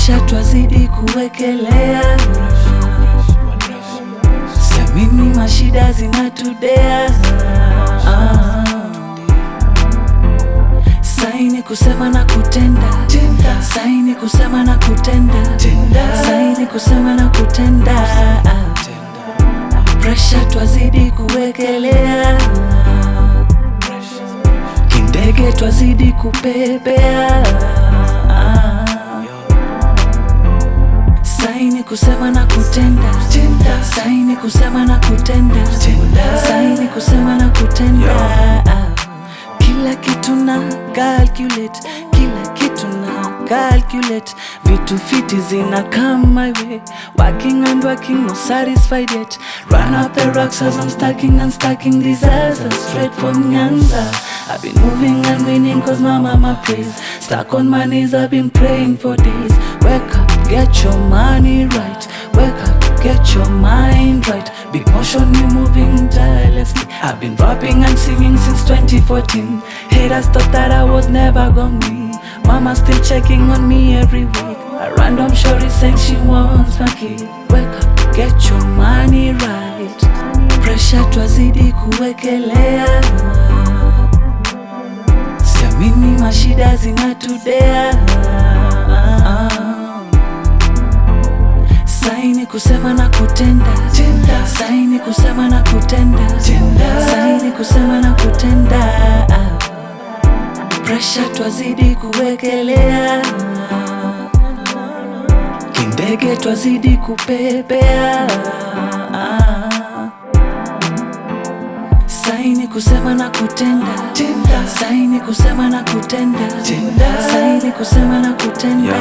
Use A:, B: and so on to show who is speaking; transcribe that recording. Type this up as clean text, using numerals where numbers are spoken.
A: pressure twazidi kuwekelea, siamini mashida zinatudea. Saini kusema na kutenda, saini kusema na kutenda, saini kusema na kutenda. Pressure twazidi kuwekelea, kindege twazidi kupepea. Saini kusema na kutenda, saini kusema na kutenda, saini kusema na kutenda. Kila kitu na calculate, kila kitu na calculate. Vitu fiti zina come my way, working and working, not satisfied yet. Run up the rocks as I'm stacking and stacking disasters straight from Nyanza. I've been moving and winning cause my mama prays. Stuck on my knees, I've been praying for days. Wake up, get your money right. Wake up, get your mind right. Big motion, me moving tirelessly. I've been rapping and singing since 2014. Haters thought that I was never gonna be. Mama still checking on me every week. A random shorty saying she wants my key. Wake up, get your money right. Pressure twazidi kuwekelea, siamini mashida zinatudea. Saini kusema na kutenda, saini kusema na kutenda, saini kusema na kutenda. Pressure twazidi kuwekelea, kindege twazidi kupepea. Saini kusema na kutenda, saini kusema na kutenda, saini kusema na kutenda.